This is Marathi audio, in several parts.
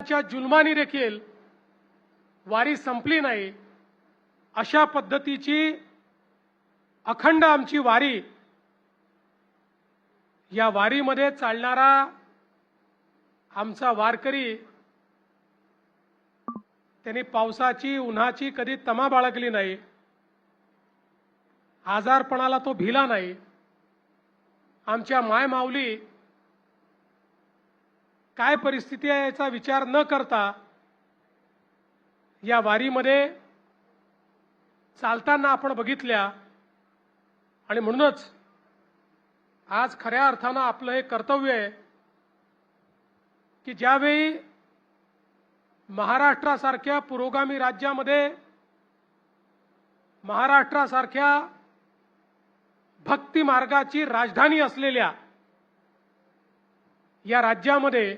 इंग्रजांच्या जुलमानी देखील वारी संपली नाही, अशा पद्धतीची अखंड आमची वारी, या वारीमध्ये चालणारा आमचा वारकरी त्यांनी पावसाची उन्हाची कधी तमा बाळगली नाही, आजारपणाला तो भिला नाही। आमच्या माय माऊली काय परिस्थिती आहे याचा विचार न करता या वारीमध्ये चालताना आपण बघितल्या। आणि म्हणूनच आज खऱ्या अर्थानं आपलं हे कर्तव्य आहे की ज्यावेळी महाराष्ट्रासारख्या पुरोगामी राज्यामध्ये, महाराष्ट्रासारख्या भक्ती मार्गाची राजधानी असलेल्या या राज्यामध्ये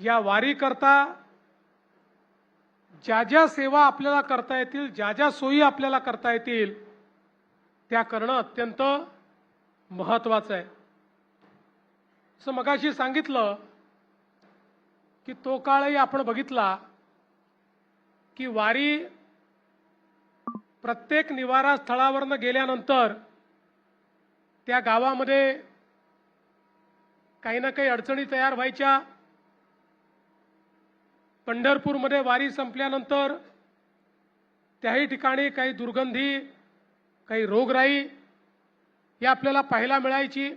या वारी करता ज्या ज्या सेवा आपल्याला करता येतील, ज्या ज्या सोयी आपल्याला करता येतील त्या करणं अत्यंत महत्त्वाचं आहे। असं मगाशी सांगितलं की तो काळही आपण बघितला की वारी प्रत्येक निवारा स्थळावरनं गेल्यानंतर त्या गावामध्ये काही ना काही अडचणी तयार व्हायच्या। पंढरपूरमध्ये वारी संपल्यानंतर त्याही ठिकाणी काही दुर्गंधी, काही रोगराई ही आपल्याला पाहायला मिळायची।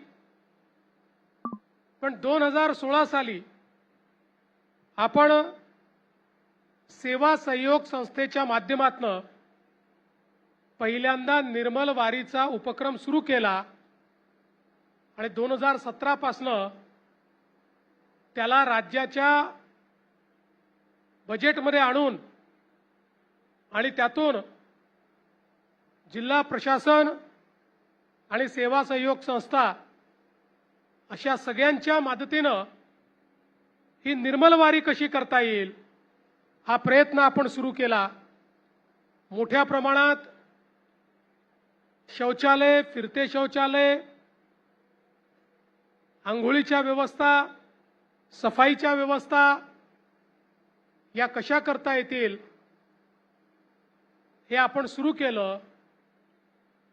पण 2016 साली आपण सेवा सहयोग संस्थेच्या माध्यमातून पहिल्यांदा निर्मल वारीचा उपक्रम सुरू केला आणि 2017 पासून त्याला राज्याच्या बजेटमध्ये आणून आणि त्यातून जिल्हा प्रशासन आणि सेवा सहयोग संस्था अशा सगळ्यांच्या मदतीनं ही निर्मल वारी कशी करता येईल हा प्रयत्न आपण सुरू केला। मोठ्या प्रमाणात शौचालय, फिरते शौचालय, अंघोळीच्या व्यवस्था, सफाईच्या व्यवस्था या कशा करता येतील हे आपण सुरू केलं।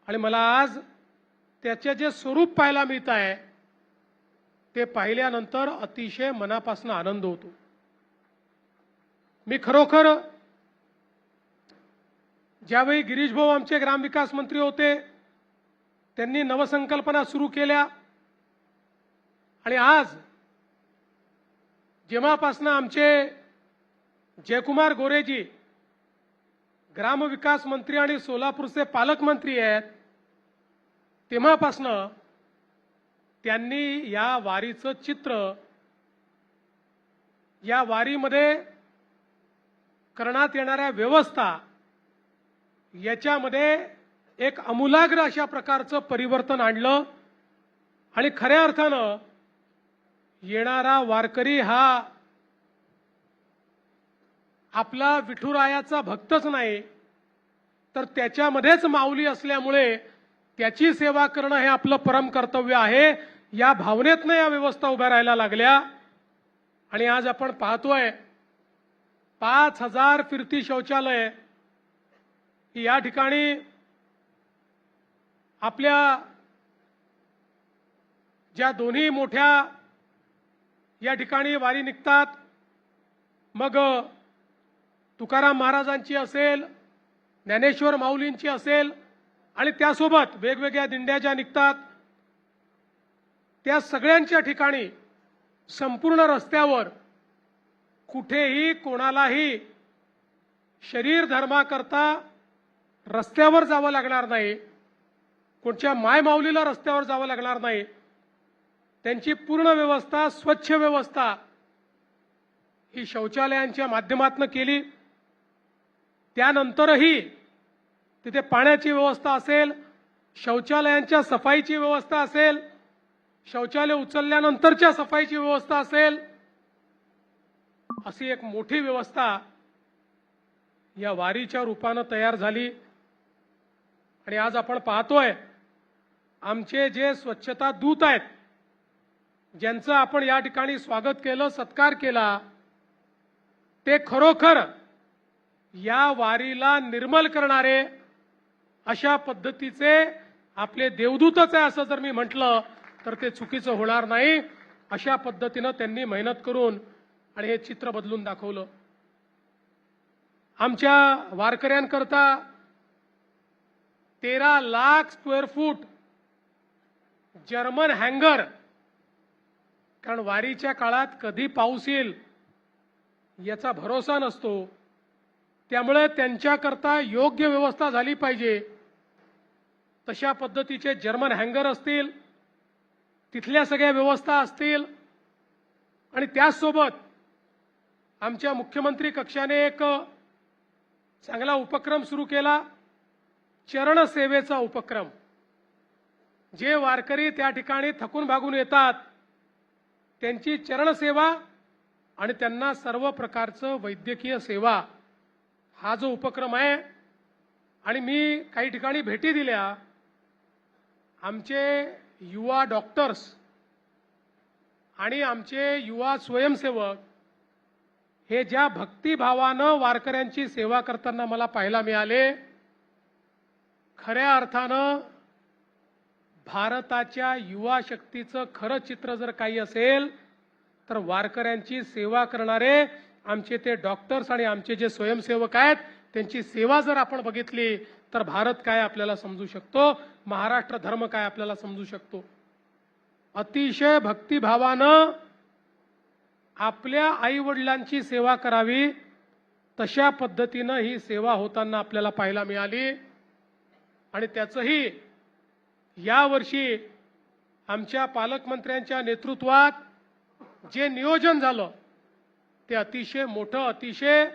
आणि मला आज त्याचे जे स्वरूप पाहायला मिळत आहे ते पाहिल्यानंतर अतिशय मनापासून आनंद होतो। मी खरोखर ज्यावेळी गिरीश भाऊ आमचे ग्रामविकास मंत्री होते त्यांनी नवसंकल्पना सुरू केल्या आणि आज जेव्हापासून आमचे जयकुमार गोरेजी ग्रामविकास मंत्री आणि सोलापूरचे पालकमंत्री आहेत तेव्हापासून त्यांनी या वारीचं चित्र, या वारीमध्ये करण्यात येणाऱ्या व्यवस्था याच्यामध्ये एक आमूलाग्र अशा प्रकारचं परिवर्तन आणलं। आणि खऱ्या अर्थानं येणारा वारकरी हा आपला विठुरायाचा भक्तच नाही तर त्याच्यामध्येच माऊली असल्यामुळे त्याची सेवा करणं हे आपलं परम कर्तव्य आहे। या भावनेतनं या व्यवस्था उभ्या राहायला लागल्या आणि आज आपण पाहतोय 5000 फिरती शौचालय ही या ठिकाणी आपल्या ज्या दोन्ही मोठ्या या ठिकाणी वारी निघतात, मग तुकाराम महाराजांची असेल, ज्ञानेश्वर माऊलींची असेल आणि त्यासोबत वेगवेगळ्या दिंड्या ज्या निघतात त्या सगळ्यांच्या ठिकाणी संपूर्ण रस्त्यावर कुठेही कोणालाही शरीर धर्माकरता रस्त्यावर जावं लागणार नाही, कोणत्या माय माऊलीला रस्त्यावर जावं लागणार नाही। त्यांची पूर्ण व्यवस्था, स्वच्छ व्यवस्था ही शौचालयांच्या माध्यमातून केली। त्यानंतरही तिथे पाण्याची व्यवस्था असेल, शौचालयांच्या सफाईची व्यवस्था असेल, शौचालय उचलल्यानंतरच्या सफाईची व्यवस्था असेल, अशी एक मोठी व्यवस्था या वारीच्या रूपानं तयार झाली। आणि आज आपण पाहतोय आमचे जे स्वच्छता दूत आहेत ज्यांचं आपण या ठिकाणी स्वागत केलं, सत्कार केला, ते खरोखर या वारीला निर्मल करणारे अशा पद्धतीचे आपले देवदूतच आहे असं जर मी म्हटलं तर ते चुकीचं होणार नाही। अशा पद्धतीनं त्यांनी मेहनत करून आणि हे चित्र बदलून दाखवलं। आमच्या वारकऱ्यांकरता 13 लाख स्क्वेअर फूट जर्मन हँगर, कारण वारीच्या काळात कधी पाऊस येईल याचा भरोसा नसतो, त्यामुळे त्यांच्याकरता योग्य व्यवस्था झाली पाहिजे तशा पद्धतीचे जर्मन हँगर असतील, तिथल्या सगळ्या व्यवस्था असतील आणि त्याचसोबत आमच्या मुख्यमंत्री कक्षाने एक चांगला उपक्रम सुरू केला, चरण सेवेचा उपक्रम। जे वारकरी त्या ठिकाणी थकून भागून येतात त्यांची चरण सेवा आणि त्यांना सर्व प्रकारचं वैद्यकीय सेवा हा जो उपक्रम आहे। आणि मी काही ठिकाणी भेटी दिल्या, आमचे युवा डॉक्टर्स आणि आमचे युवा स्वयंसेवक हे ज्या भक्तिभावानं वारकऱ्यांची सेवा करताना मला पाहायला मिळाले, खऱ्या अर्थानं भारताच्या युवा शक्तीचं खरं चित्र जर काही असेल तर वारकऱ्यांची सेवा करणारे आमचे ते डॉक्टर्स आणि आमचे जे स्वयंसेवक आहेत त्यांची सेवा जर आपण बघितली तर भारत काय आपल्याला समजू शकतो, महाराष्ट्र धर्म काय आपल्याला समजू शकतो। अतिशय भक्तिभावानं आपल्या आईवडिलांची सेवा करावी तशा पद्धतीनं ही सेवा होताना आपल्याला पाहायला मिळाली। आणि त्याचंही यावर्षी आमच्या पालकमंत्र्यांच्या नेतृत्वात जे नियोजन झालं ते अतिशय मोठं, अतिशय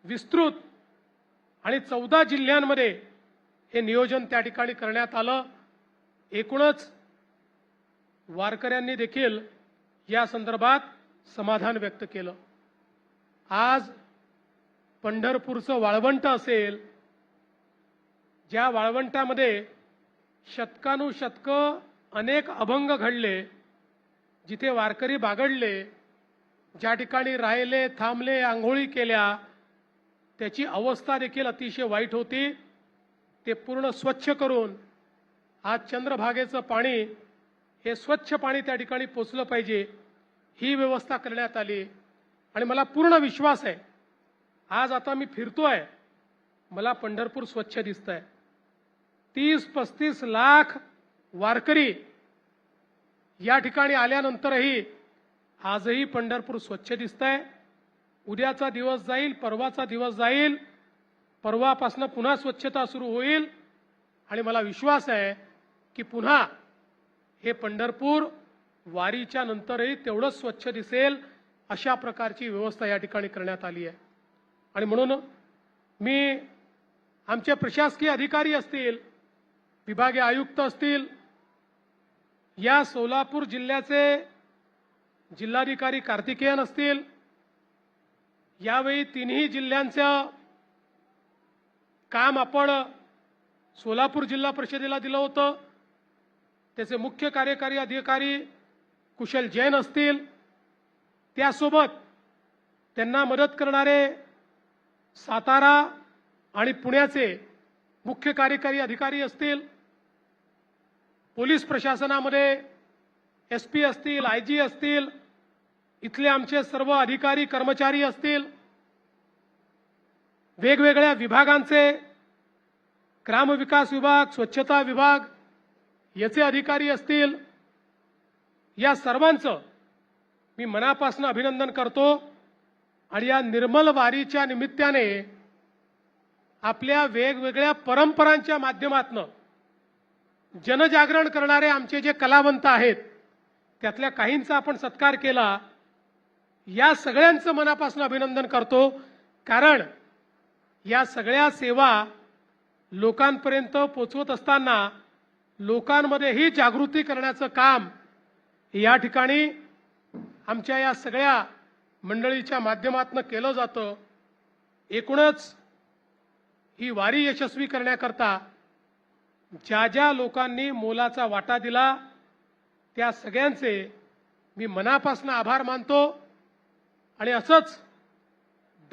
विस्तृत आणि 14 जिल्ह्यांमध्ये हे नियोजन त्या ठिकाणी करण्यात आलं। एकूणच वारकऱ्यांनी देखील या संदर्भात समाधान व्यक्त केलं। आज पंढरपूरचं वाळवंट असेल, ज्या वाळवंटामध्ये शतकानुशतकं अनेक अभंग घडले, जिथे वारकरी बागडले, ज्या ठिकाणी राहिले, थांबले, आंघोळी केल्या, त्याची अवस्था देखील अतिशय वाईट होती। ते पूर्ण स्वच्छ करून आज चंद्रभागेचं पाणी हे स्वच्छ पाणी त्या ठिकाणी पोचलं पाहिजे ही व्यवस्था करण्यात आली। आणि मला पूर्ण विश्वास आहे, आज आता मी फिरतोय, मला पंढरपूर स्वच्छ दिसतंय। 30-35 लाख वारकरी या ठिकाणी आल्यानंतरही आजही पंढरपूर स्वच्छ दिसतंय। उद्याचा दिवस जाईल, परवाचा दिवस जाईल, परवापासून पुन्हा स्वच्छता सुरू होईल आणि मला विश्वास आहे की पुन्हा हे पंढरपूर वारीच्या नंतरही तेवढंच स्वच्छ दिसेल अशा प्रकारची व्यवस्था या ठिकाणी करण्यात आली आहे। आणि म्हणून मी आमचे प्रशासकीय अधिकारी असतील, विभागीय आयुक्त असतील, या सोलापूर जिल्ह्याचे जिल्हाधिकारी कार्तिकेयन असतील, यावेळी तिन्ही जिल्ह्यांचं काम आपण सोलापूर जिल्हा परिषदेला दिलं होतं। त्याचे मुख्य कार्यकारी अधिकारी कुशल जैन असतील, त्यासोबत त्यांना मदत करणारे सातारा आणि पुण्याचे मुख्य कार्यकारी अधिकारी असतील, पोलीस प्रशासनामध्ये SP असतील, IG असतील, इथले आमचे सर्व अधिकारी कर्मचारी असतील, वेगवेगळ्या विभागांचे ग्रामविकास विभाग, स्वच्छता विभाग याचे अधिकारी असतील, या सर्वांचं मी मनापासून अभिनंदन करतो। आणि या निर्मल वारीच्या निमित्ताने आपल्या वेगवेगळ्या परंपरांच्या माध्यमातून जनजागरण करणारे आमचे जे कलावंत आहेत त्यातल्या काहींचा आपण सत्कार केला, या सगळ्यांचं मनापासून अभिनंदन करतो। कारण या सगळ्या सेवा लोकांपर्यंत पोहोचवत असताना लोकांमध्येही जागृती करण्याचं काम या ठिकाणी आमच्या या सगळ्या मंडळीच्या माध्यमातून केलं जातं। एकूणच ही वारी यशस्वी करण्याकरता ज्या ज्या लोकांनी मोलाचा वाटा दिला त्या सगळ्यांचे मी मनापासून आभार मानतो। आणि असंच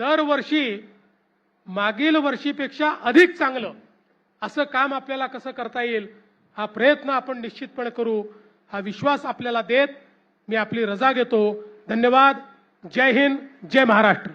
दरवर्षी मागील वर्षीपेक्षा अधिक चांगलं असं काम आपल्याला कसं करता येईल हा प्रयत्न आपण निश्चितपणे करू, हा विश्वास आपल्याला देत मी आपली रजा घेतो. धन्यवाद. जय हिंद, जय महाराष्ट्र.